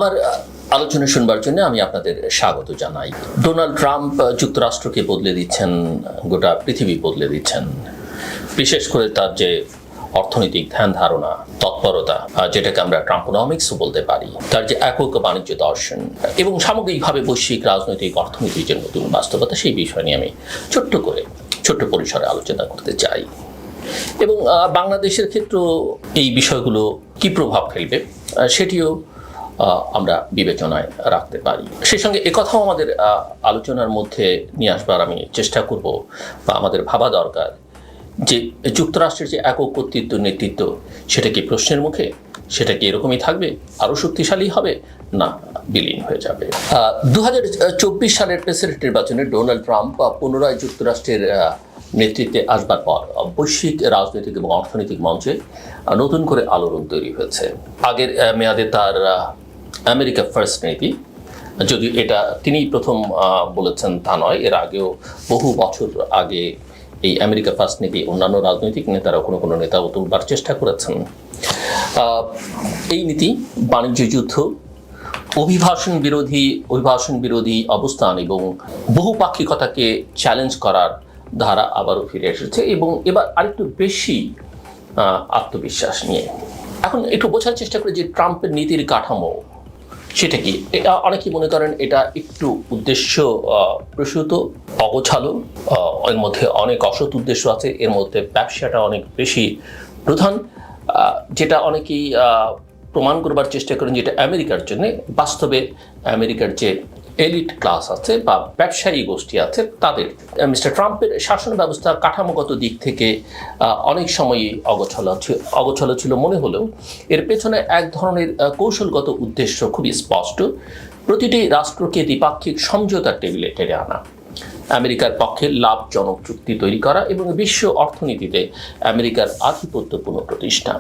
আমার আলোচনা শুনবার জন্য আমি আপনাদের স্বাগত জানাই। ডোনাল্ড ট্রাম্প যুক্তরাষ্ট্রকে বদলে দিচ্ছেন, গোটা পৃথিবী বদলে দিচ্ছেন। বিশেষ করে তার যে অর্থনৈতিক ধ্যান ধারণা, তৎপরতা, যেটাকে আমরা ট্রাম্পোনমিক্সও বলতে পারি, তার যে একক বাণিজ্য দর্শন এবং সামগ্রিকভাবে বৈশ্বিক রাজনৈতিক অর্থনীতির যে নতুন বাস্তবতা, সেই বিষয় নিয়ে আমি ছোট্ট পরিসরে আলোচনা করতে চাই। এবং বাংলাদেশের ক্ষেত্রেও এই বিষয়গুলো কি প্রভাব ফেলবে সেটিও আমরা বিবেচনায় রাখতে পারি। সেই সঙ্গে একথাও আমাদের আলোচনার মধ্যে নিয়ে আসবার আমি চেষ্টা করব, বা আমাদের ভাবা দরকার যে যুক্তরাষ্ট্রের যে একক কর্তৃত্ব নেতৃত্ব, সেটা কি প্রশ্নের মুখে? সেটা কি এরকমই থাকবে, আরও শক্তিশালী হবে, না বিলীন হয়ে যাবে? 2024 সালের প্রেসিডেন্ট নির্বাচনে ডোনাল্ড ট্রাম্প পুনরায় যুক্তরাষ্ট্রের নেতৃত্বে আসবার পর বৈশ্বিক রাজনৈতিক এবং অর্থনৈতিক মঞ্চে নতুন করে আলোড়ন তৈরি হয়েছে। আগের মেয়াদে তার আমেরিকা ফার্স্ট নীতি, যদিও এটা তিনিই প্রথম বলেছেন তা নয়, এর আগেও বহু বছর আগে এই আমেরিকা ফার্স্ট নীতি অন্যান্য রাজনৈতিক নেতারা কোনো নেতাও তুলবার চেষ্টা করেছেন। এই নীতি বাণিজ্য যুদ্ধ, অভিবাসন বিরোধী অবস্থান এবং বহুপাক্ষিকতাকে চ্যালেঞ্জ করার ধারা আবারও ফিরে এসেছে, এবং এবার আরেকটু বেশি আত্মবিশ্বাস নিয়ে। এখন একটু বোঝার চেষ্টা করি যে ট্রাম্পের নীতির কাঠামো সেটা কি। অনেকেই মনে করেন এটা একটু উদ্দেশ্য প্রসূত, অগোছালো, এর মধ্যে অনেক অসৎ উদ্দেশ্য আছে, এর মধ্যে ব্যবসাটা অনেক বেশি প্রধান, যেটা অনেকেই প্রমাণ করবার চেষ্টা করেন যেটা আমেরিকার জন্য। বাস্তবে আমেরিকার যে এলিট ক্লাস আছে বা ব্যবসায়ী গোষ্ঠী আছে, তাদের মিস্টার ট্রাম্পের শাসন ব্যবস্থার কাঠামোগত দিক থেকে অনেক সময়ই অগোছালো ছিল মনে হলেও এর পেছনে এক ধরনের কৌশলগত উদ্দেশ্য খুবই স্পষ্ট। প্রতিটি রাষ্ট্রকে দ্বিপাক্ষিক সমঝোতার টেবিলে টেনে আনা, আমেরিকার পক্ষে লাভজনক চুক্তি তৈরি করা এবং বিশ্ব অর্থনীতিতে আমেরিকার আধিপত্য পুনঃপ্রতিষ্ঠা।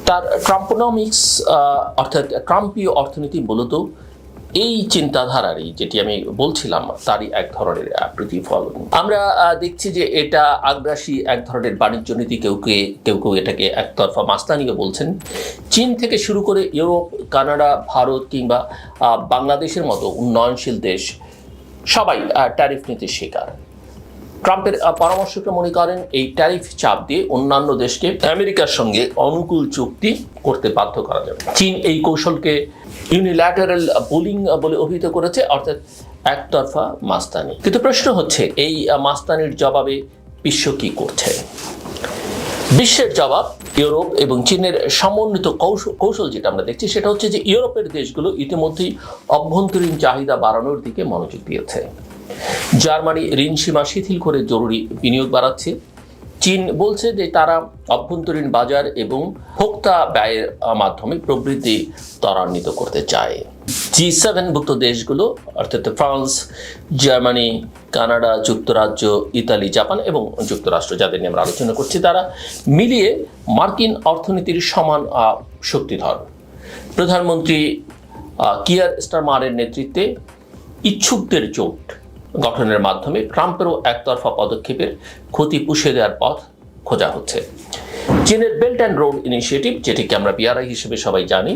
তার ট্রাম্পোনমিক্স অর্থাৎ ট্রাম্পীয় অর্থনীতি মূলত এই চিন্তাধারারই, যেটি আমি বলছিলাম, তারই এক ধরনের প্রতিফলন। আমরা দেখছি যে এটা আগ্রাসী এক ধরনের বাণিজ্য নীতি, কেউ কেউ এটাকে একতরফা মাস্তানিও বলছেন। চীন থেকে শুরু করে ইউরোপ, কানাডা, ভারত কিংবা বাংলাদেশের মতো উন্নয়নশীল দেশ সবাই ট্যারিফ নীতির শিকার। ট্রাম্পের পরামর্শকরা মনে করেন এই ট্যারিফ চাপ দিয়ে অন্যান্য দেশকে আমেরিকার সঙ্গে অনুকূল চুক্তি করতে বাধ্য করা যাবে। চীন এই কৌশলকে ইউনিল্যাটারাল বুলিং বলে অভিহিত করেছে, অর্থাৎ একতরফা মাস্তানি। কিন্তু প্রশ্ন হচ্ছে, এই মাস্তানির জবাবে বিশ্ব কি করছে? বিশ্বের জবাব ইউরোপ এবং চীনের সমন্বিত কৌশল যেটা আমরা দেখছি, সেটা হচ্ছে যে ইউরোপের দেশগুলো ইতিমধ্যেই অভ্যন্তরীণ চাহিদা বাড়ানোর দিকে মনোযোগ দিয়েছে। জার্মানি ঋণ সীমা শিথিল করে জরুরি বিনিয়োগ বাড়াচ্ছে। চীন বলছে যে তারা অভ্যন্তরীণ বাজার এবং ভোক্তা ব্যয়ের মাধ্যমে প্রবৃদ্ধি ত্বরান্বিত করতে চায়। G7ভুক্ত দেশগুলো অর্থাৎ ফ্রান্স, জার্মানি, কানাডা, যুক্তরাজ্য, ইতালি, জাপান এবং যুক্তরাষ্ট্র, যাদের নিয়ে আমরা আলোচনা করছি, তারা মিলিয়ে মার্কিন অর্থনীতির সমান শক্তিধর। প্রধানমন্ত্রী কিয়ার স্টারমারের নেতৃত্বে ইচ্ছুকদের জোট গঠনের মাধ্যমে ট্রাম্পেরও একতরফা পদক্ষেপের ক্ষতি পুষিয়ে দেওয়ার পথ খোঁজা হচ্ছে। চীনের বেল্ট অ্যান্ড রোড ইনিশিয়েটিভ, যেটিকে আমরা বিআরআই হিসেবে সবাই জানি,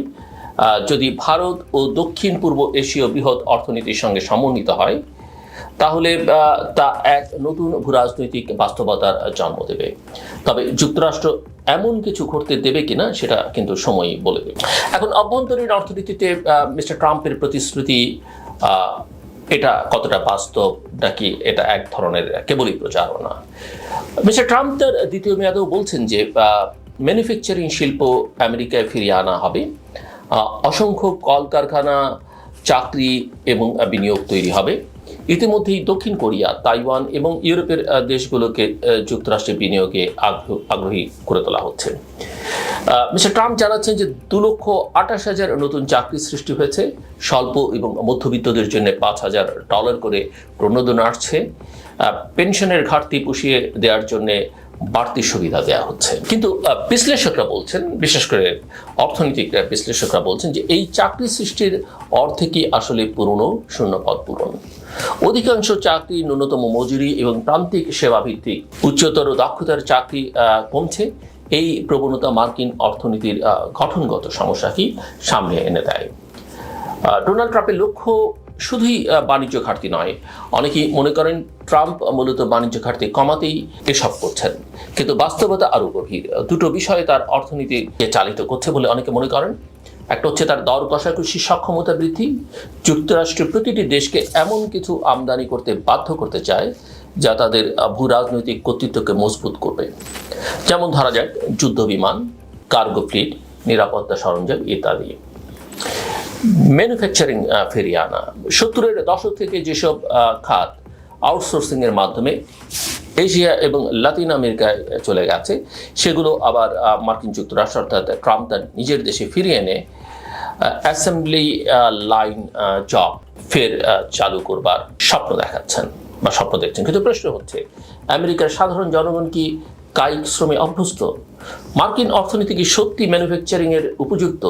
যদি ভারত ও দক্ষিণ পূর্ব এশীয় বৃহৎ অর্থনীতির সঙ্গে সমন্বিত হয়, তাহলে তা এক নতুন ভূরাজনৈতিক বাস্তবতার জন্ম দেবে। তবে যুক্তরাষ্ট্র এমন কিছু করতে দেবে কিনা সেটা কিন্তু সময়ই বলে দেবে। এখন অভ্যন্তরীণ অর্থনীতিতে মিস্টার ট্রাম্পের প্রতিশ্রুতি এটা কতটা বাস্তব, নাকি এটা এক ধরনের কেবলই প্রচারণা? মিস্টার ট্রাম্প তার দ্বিতীয় মেয়াদেও বলছেন যে ম্যানুফ্যাকচারিং শিল্প আমেরিকায় ফিরিয়ে আনা হবে, অসংখ্য কলকারখানা, চাকরি এবং বিনিয়োগ তৈরি হবে। ইতিমধ্যেই দক্ষিণ কোরিয়া, তাইওয়ান এবং ইউরোপের দেশগুলোকে যুক্তরাষ্ট্রে বিনিয়োগে আগ্রহী করে তোলা হচ্ছে। মিস্টার ট্রাম্প জানাচ্ছেন যে 2,28,000 নতুন চাকরি সৃষ্টি হয়েছে, স্বল্প এবং মধ্যবিত্তদের জন্য $5,000 করে প্রণোদনা আসছে, পেনশনের ঘাটতি পুষিয়ে দেওয়ার জন্য বাড়তি সুবিধা দেওয়া হচ্ছে। কিন্তু বিশ্লেষকরা বলছেন, বিশেষ করে অর্থনৈতিক বিশ্লেষকরা বলছেন যে এই চাকরি সৃষ্টির অর্থে কি আসলে পুরনো শূন্যপদ পূরণ? অধিকাংশ চাকরি ন্যূনতম মজুরি এবং প্রান্তিক সেবাভিত্তিক উচ্চতর দক্ষতার চাকরি কমছে। এই প্রবণতা মার্কিন অর্থনীতির গঠনগত সমস্যাকে সামনে এনে দেয়। ডোনাল্ড ট্রাম্পের লক্ষ্য শুধুই বাণিজ্য ঘাটতি নয়। অনেকেই মনে করেন ট্রাম্প মূলত বাণিজ্য ঘাটতি কমাতেই এসব করছেন, কিন্তু বাস্তবতা আরও গভীর। দুটো বিষয়ে তার অর্থনীতিকে চালিত করছে বলে অনেকে মনে করেন। একটা হচ্ছে তার দর কষাকষি সক্ষমতা বৃদ্ধি। যুক্তরাষ্ট্রের প্রতিটি দেশকে এমন কিছু আমদানি করতে বাধ্য করতে চায় যা তাদের ভূ রাজনৈতিক কর্তৃত্বকে মজবুত করবে, যেমন ধরা যাক যুদ্ধ বিমান, কার্গো ফ্লিট, নিরাপত্তা সরঞ্জাম ইত্যাদি। ম্যানুফ্যাকচারিং ফিরিয়ে আনা। 70-এর দশক থেকে যেসব খাত আউটসোর্সিং এর মাধ্যমে এশিয়া এবং লাতিন আমেরিকায় চলে গেছে, সেগুলো আবার মার্কিন যুক্তরাষ্ট্র অর্থাৎ ট্রাম্প তার নিজের দেশে ফিরিয়ে এনে অ্যাসেম্বলি লাইন জব ফের চালু করবার স্বপ্ন দেখাচ্ছেন বা স্বপ্ন দেখছেন। কিন্তু প্রশ্ন হচ্ছে, আমেরিকার সাধারণ জনগণ কি কায়িক শ্রমে অভ্যস্ত? মার্কিন অর্থনীতি কি সত্যি ম্যানুফ্যাকচারিং এর উপযুক্ত?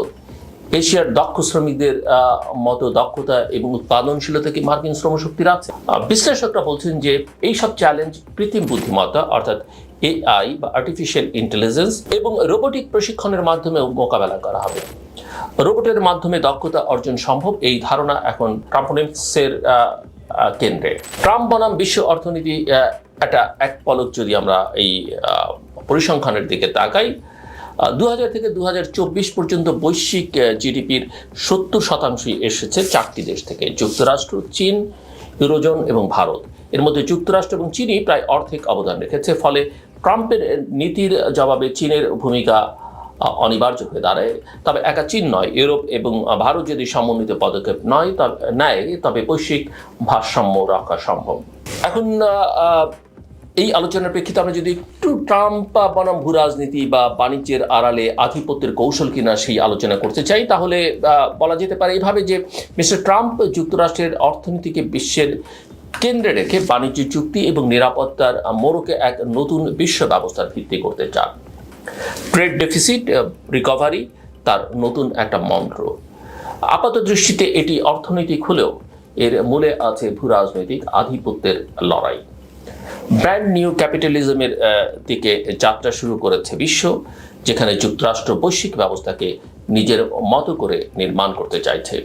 এশিয়ার দক্ষ শ্রমিকদের মতো দক্ষতা এবং উৎপাদনশীলতা কি মার্কিন শ্রমশক্তির আছে? বিশ্লেষকরা বলছেন যে এইসব চ্যালেঞ্জ কৃত্রিম বুদ্ধিমত্তা অর্থাৎ এআই বা আর্টিফিশিয়াল ইন্টেলিজেন্স এবং রোবোটিক প্রশিক্ষণের মাধ্যমে মোকাবেলা করা হবে। রোবটের মাধ্যমে দক্ষতা অর্জন সম্ভব, এই ধারণা এখন ট্রাম্পোনিক্সের কেন্দ্রে। ট্রাম্প বনাম বিশ্ব অর্থনীতি একটা এক পলক যদি আমরা এই পরিসংখ্যানের দিকে তাকাই, 2000 থেকে 2024 পর্যন্ত বৈশ্বিক জিডিপির 70% এসেছে 4টি দেশ থেকে: যুক্তরাষ্ট্র, চীন, ইউরোজোন এবং ভারত। এর মধ্যে যুক্তরাষ্ট্র এবং চীনই প্রায় অর্ধেক অবদান রেখেছে। ফলে ট্রাম্পের নীতির জবাবে চীনের ভূমিকা অনিবার্য হয়ে দাঁড়ায়। তবে একা চীন নয়, ইউরোপ এবং ভারত যদি সমন্বিত পদক্ষেপ নেয় তবে বৈশ্বিক ভারসাম্য রক্ষা সম্ভব। এখন এই আলোচনার প্রেক্ষিতে আমরা যদি একটু ট্রাম্প বনাম ভূ রাজনীতি বা বাণিজ্যের আড়ালে আধিপত্যের কৌশল কিনা সেই আলোচনা করতে চাই, তাহলে বলা যেতে পারে এইভাবে যে মিস্টার ট্রাম্প যুক্তরাষ্ট্রের অর্থনীতিকে বিশ্বের কেন্দ্রে রেখে বাণিজ্য চুক্তি এবং নিরাপত্তার মোড়কে এক নতুন বিশ্ব ব্যবস্থার ভিত্তি করতে চান। ট্রেড ডেফিসিট রিকভারি তার নতুন একটা মন্ত্র। আপাত দৃষ্টিতে এটি অর্থনৈতিক হলেও এর মূলে আছে ভূ রাজনৈতিক আধিপত্যের লড়াই। ব্র্যান্ড নিউ ক্যাপিটালিজমের দিকে যাত্রা শুরু করেছে বিশ্ব, যেখানে যুক্তরাষ্ট্র বৈশ্বিক ব্যবস্থাকে নিজের মতো করে নির্মাণ করতে চাইছে।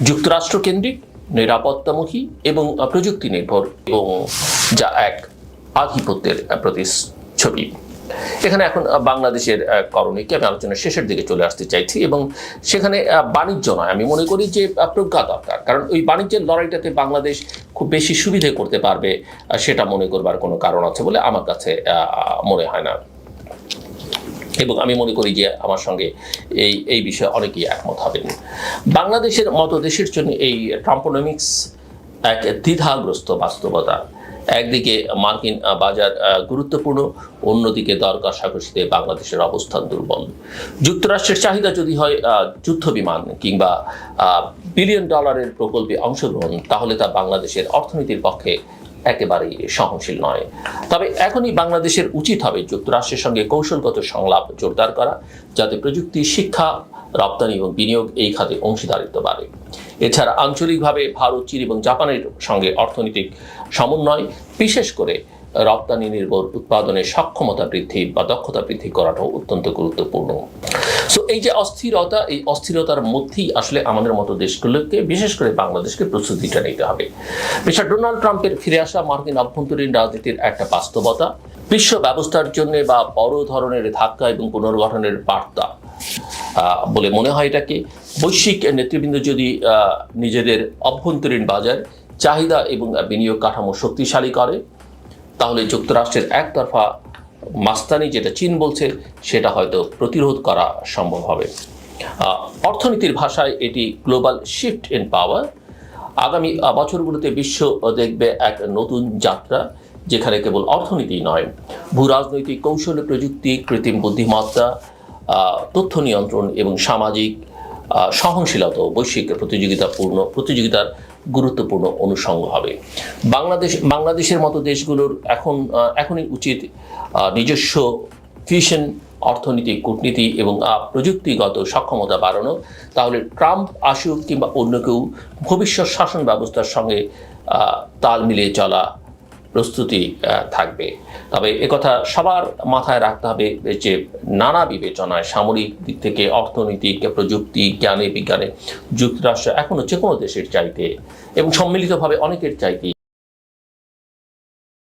যুক্তরাষ্ট্র কেন্দ্রিক, নিরাপত্তামুখী এবং প্রযুক্তি নির্ভর, এবং যা এক আধিপত্যের প্রতিচ্ছবি। এখানে এখন বাংলাদেশের করণীয়কে আমি আলোচনার শেষের দিকে চলে আসতে চাইছি, এবং সেখানে বাণিজ্য নয়, আমি মনে করি যে প্রজ্ঞা দরকার। কারণ ওই বাণিজ্যের লড়াইটাতে বাংলাদেশ খুব বেশি সুবিধে করতে পারবে সেটা মনে করবার কোনো কারণ আছে বলে আমার কাছে মনে হয় না, এবং আমি মনে করি যে আমার সঙ্গে এই বিষয়ে অনেকেই একমত হবেন। বাংলাদেশের মতো দেশের জন্য এই ট্রাম্পোনমিক্স এক দ্বিধাগ্রস্ত বাস্তবতা। একদিকে মার্কিন বাজার গুরুত্বপূর্ণ, অন্যদিকে দর কষাকষিতে বাংলাদেশের অবস্থান দুর্বল। যুক্তরাষ্ট্রের চাহিদা যদি হয় যুদ্ধ বিমান কিংবা বিলিয়ন ডলারের প্রকল্পে অংশগ্রহণ, তাহলে তা বাংলাদেশের অর্থনীতির পক্ষে একেবারেই সহনশীল নয়। তবে এখনই বাংলাদেশের উচিত হবে যুক্তরাষ্ট্রের সঙ্গে কৌশলগত সংলাপ জোরদার করা, যাতে প্রযুক্তি, শিক্ষা, রপ্তানি এবং বিনিয়োগ এই খাতে অংশীদারিত্ব বাড়ে। এছাড়া আঞ্চলিকভাবে ভারত, চীন এবং জাপানের সঙ্গে অর্থনৈতিক সমন্বয়, বিশেষ করে রপ্তানি নির্ভর উৎপাদনের সক্ষমতা বৃদ্ধি বা দক্ষতা বৃদ্ধি করাটাও অত্যন্ত গুরুত্বপূর্ণ। সো এই যে অস্থিরতা, এই অস্থিরতার মধ্যেই আসলে আমাদের মতো দেশগুলোকে, বিশেষ করে বাংলাদেশকে প্রস্তুতিটা নিতে হবে। মিস্টার ডোনাল্ড ট্রাম্পের ফিরে আসা মার্কিন অভ্যন্তরীণ রাজনীতির একটা বাস্তবতা, বিশ্ব ব্যবস্থার জন্য বা বড় ধরনের ধাক্কা এবং পুনর্গঠনের বার্তা বলে মনে হয় এটাকে। বৈশ্বিক নেতৃবৃন্দ যদি নিজেদের অভ্যন্তরীণ বাজার, চাহিদা এবং বিনিয়োগ কাঠামো শক্তিশালী করে, তাহলে যুক্তরাষ্ট্রের একতরফা মাস্তানি, যেটা চীন বলছে, সেটা হয়তো প্রতিরোধ করা সম্ভব হবে। অর্থনীতির ভাষায় এটি গ্লোবাল শিফট ইন পাওয়ার। আগামী বছরগুলোতে বিশ্ব দেখবে এক নতুন যাত্রা, যেখানে কেবল অর্থনীতি নয়, ভূ রাজনৈতিক কৌশল, প্রযুক্তি, কৃত্রিম বুদ্ধিমত্তা, তথ্য নিয়ন্ত্রণ এবং সামাজিক সহনশীলতা বৈশ্বিক প্রতিযোগিতার গুরুত্বপূর্ণ অনুষঙ্গ হবে। বাংলাদেশের মতো দেশগুলোর এখনই উচিত নিজস্ব ভিশন, অর্থনীতি, কূটনীতি এবং প্রযুক্তিগত সক্ষমতা বাড়ানো। তাহলে ট্রাম্প আসুক কিংবা অন্য কেউ, ভবিষ্যৎ শাসন ব্যবস্থার সঙ্গে তাল মিলিয়ে চলা প্রস্তুতি থাকবে। তবে একথা সবার মাথায় রাখতে হবে যে নানা বিবেচনায় সামরিক দিক থেকে অর্থনৈতিক, প্রযুক্তি, জ্ঞানে বিজ্ঞানে যুক্তরাষ্ট্র এখনো যে কোনো দেশের চাইতে এবং সম্মিলিতভাবে অনেকের চাইতে